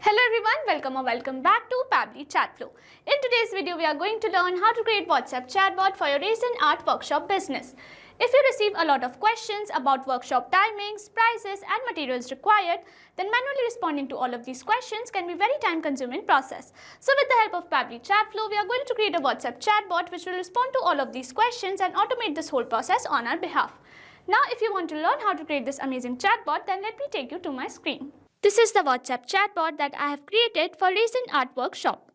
Hello everyone, welcome or welcome back to Pabbly Chatflow. In today's video, we are going to learn how to create WhatsApp chatbot for your Resin art workshop business. If you receive a lot of questions about workshop timings, prices and materials required, then manually responding to all of these questions can be a very time-consuming process. So with the help of Pabbly Chatflow, we are going to create a WhatsApp chatbot which will respond to all of these questions and automate this whole process on our behalf. Now if you want to learn how to create this amazing chatbot, then let me take you to my screen. This is the WhatsApp chatbot that I have created for Resin Art Workshop.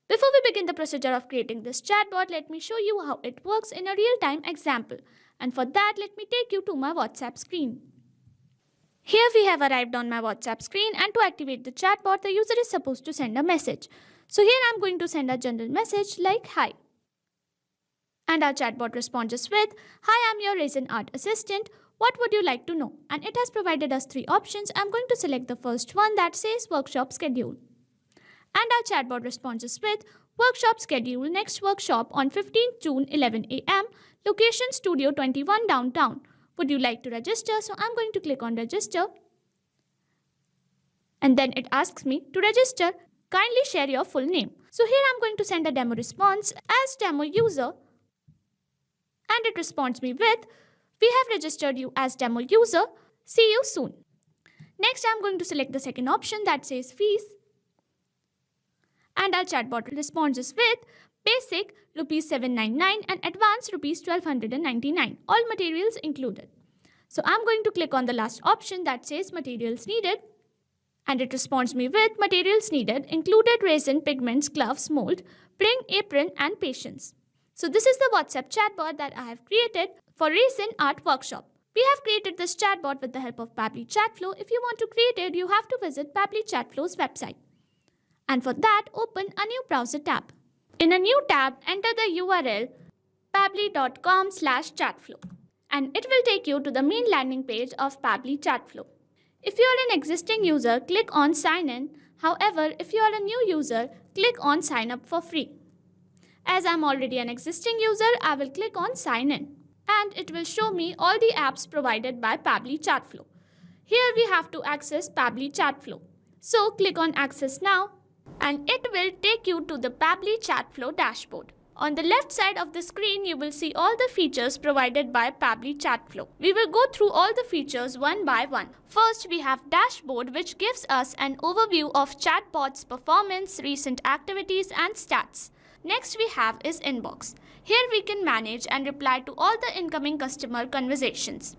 Before we begin the procedure of creating this chatbot, let me show you how it works in a real-time example. And for that, let me take you to my WhatsApp screen. Here we have arrived on my WhatsApp screen, and to activate the chatbot, the user is supposed to send a message. So here I am going to send a general message like hi. And our chatbot responds with, "Hi, I'm your Resin Art assistant. What would you like to know?" And it has provided us 3 options. I'm going to select the first one that says workshop schedule. And our chatbot responds with, "Workshop schedule, next workshop on 15th June 11 a.m. Location Studio 21 downtown. Would you like to register?" So I'm going to click on register. And then it asks me to register. Kindly share your full name. So here I'm going to send a demo response as demo user. And it responds me with, "We have registered you as demo user. See you soon." Next, I'm going to select the second option that says fees. And our chatbot responds with basic rupees 799 and advanced rupees 1299, all materials included. So I'm going to click on the last option that says materials needed. And it responds me with materials needed included resin, pigments, gloves, mold, bring, apron and patience. So this is the WhatsApp chatbot that I have created for Resin Art Workshop. We have created this chatbot with the help of Pabbly Chatflow. If you want to create it, you have to visit Pabbly Chatflow's website. And for that, open a new browser tab. In a new tab, enter the URL pabbly.com/chatflow. And it will take you to the main landing page of Pabbly Chatflow. If you are an existing user, click on sign in. However, if you are a new user, click on sign up for free. As I am already an existing user, I will click on sign in. And it will show me all the apps provided by Pabbly Chatflow. Here we have to access Pabbly Chatflow. So click on access now and it will take you to the Pabbly Chatflow dashboard. On the left side of the screen, you will see all the features provided by Pabbly Chatflow. We will go through all the features one by one. First, we have dashboard, which gives us an overview of chatbot's performance, recent activities and stats. Next we have is inbox. Here we can manage and reply to all the incoming customer conversations.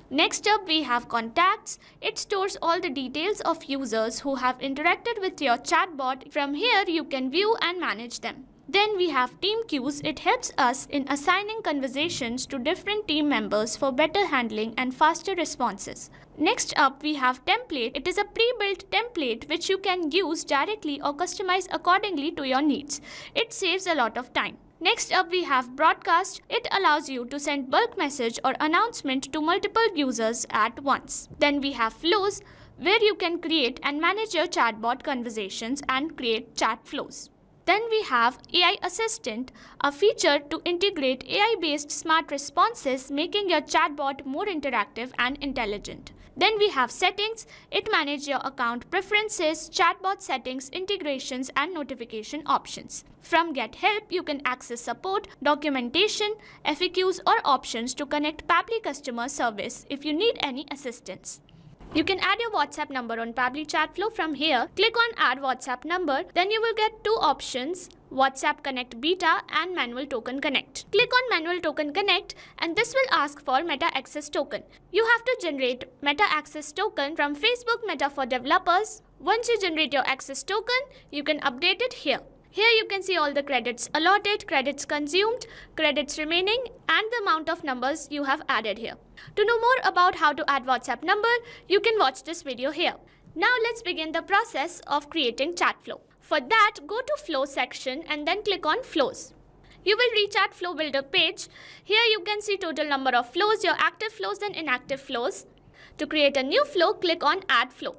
Next up we have contacts. It stores all the details of users who have interacted with your chatbot. From here you can view and manage them. Then we have team queues. It helps us in assigning conversations to different team members for better handling and faster responses. Next up we have template. It is a pre-built template which you can use directly or customize accordingly to your needs. It saves a lot of time. Next up we have broadcast. It allows you to send bulk message or announcement to multiple users at once. Then we have flows, where you can create and manage your chatbot conversations and create chat flows. Then we have AI Assistant, a feature to integrate AI-based smart responses, making your chatbot more interactive and intelligent. Then we have settings. It manages your account preferences, chatbot settings, integrations and notification options. From Get Help, you can access support, documentation, FAQs or options to connect Pabbly customer service if you need any assistance. You can add your WhatsApp number on Pabbly Chatflow. From here, click on Add WhatsApp Number. Then you will get 2 options, WhatsApp Connect Beta and Manual Token Connect. Click on Manual Token Connect and this will ask for Meta Access Token. You have to generate Meta Access Token from Facebook Meta for Developers. Once you generate your access token, you can update it here. Here you can see all the credits allotted, credits consumed, credits remaining and the amount of numbers you have added here. To know more about how to add WhatsApp number, you can watch this video here. Now let's begin the process of creating Chatflow. For that, go to Flow section and then click on Flows. You will reach at Flow Builder page. Here you can see total number of flows, your active flows and inactive flows. To create a new flow, click on Add Flow.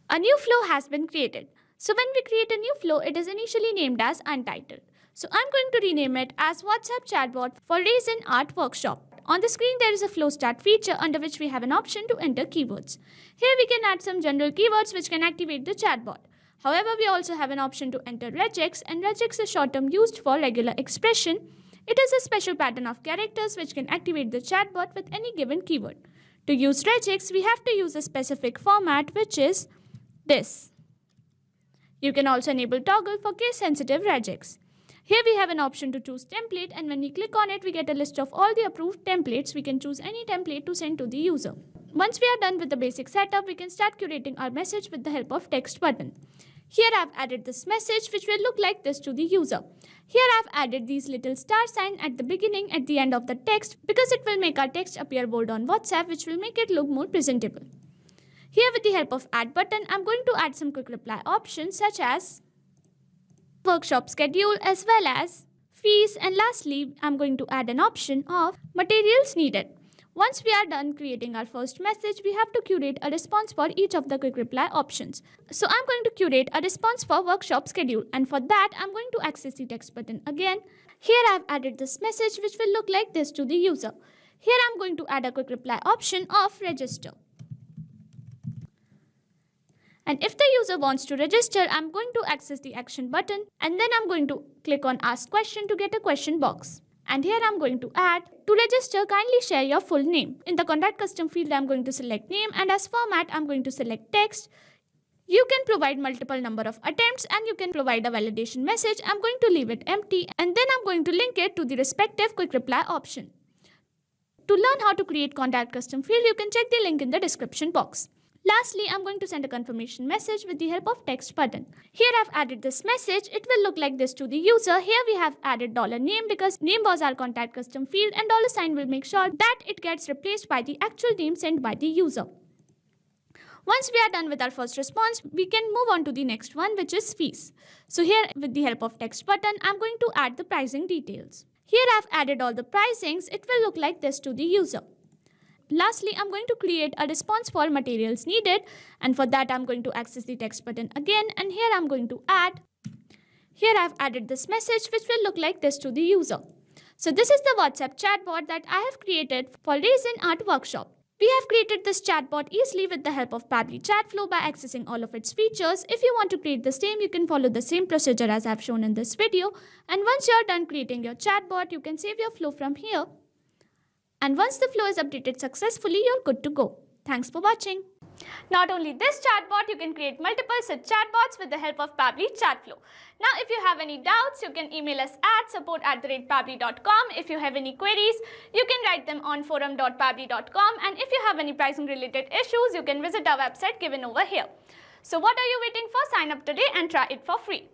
A new flow has been created. So when we create a new flow, it is initially named as Untitled. So I'm going to rename it as WhatsApp Chatbot for Resin Art Workshop. On the screen there is a flow start feature under which we have an option to enter keywords. Here we can add some general keywords which can activate the chatbot. However, we also have an option to enter regex, and regex is short term used for regular expression. It is a special pattern of characters which can activate the chatbot with any given keyword. To use regex, we have to use a specific format which is this. You can also enable toggle for case sensitive regex. Here we have an option to choose template, and when we click on it, we get a list of all the approved templates. We can choose any template to send to the user. Once we are done with the basic setup, we can start curating our message with the help of text button. Here I've added this message which will look like this to the user. Here I've added these little star sign at the beginning at the end of the text because it will make our text appear bold on WhatsApp, which will make it look more presentable. Here with the help of add button, I'm going to add some quick reply options such as workshop schedule as well as fees, and lastly I'm going to add an option of materials needed. Once we are done creating our first message, we have to curate a response for each of the quick reply options. So I'm going to curate a response for workshop schedule, and for that I'm going to access the text button again. Here I've added this message which will look like this to the user. Here I'm going to add a quick reply option of register. And if the user wants to register, I'm going to access the action button, and then I'm going to click on ask question to get a question box. And here I'm going to add, to register, kindly share your full name. In the contact custom field, I'm going to select name, and as format, I'm going to select text. You can provide multiple number of attempts, and you can provide a validation message. I'm going to leave it empty, and then I'm going to link it to the respective quick reply option. To learn how to create contact custom field, you can check the link in the description box. Lastly, I'm going to send a confirmation message with the help of text button. Here I've added this message. It will look like this to the user. Here we have added $name because name was our contact custom field, and $sign will make sure that it gets replaced by the actual name sent by the user. Once we are done with our first response, we can move on to the next one, which is fees. So here with the help of text button, I'm going to add the pricing details. Here I've added all the pricings. It will look like this to the user. Lastly, I'm going to create a response for materials needed, and for that I'm going to access the text button again, and here I'm going to add. Here I've added this message which will look like this to the user. So this is the WhatsApp chatbot that I have created for Resin Art Workshop. We have created this chatbot easily with the help of Pabbly Chatflow by accessing all of its features. If you want to create the same, you can follow the same procedure as I've shown in this video, and once you're done creating your chatbot, you can save your flow from here. And once the flow is updated successfully, you're good to go. Thanks for watching. Not only this chatbot, you can create multiple such chatbots with the help of Pabbly Chatflow. Now, if you have any doubts, you can email us at support@pabbly.com. If you have any queries, you can write them on forum.pabbly.com. And if you have any pricing related issues, you can visit our website given over here. So what are you waiting for? Sign up today and try it for free.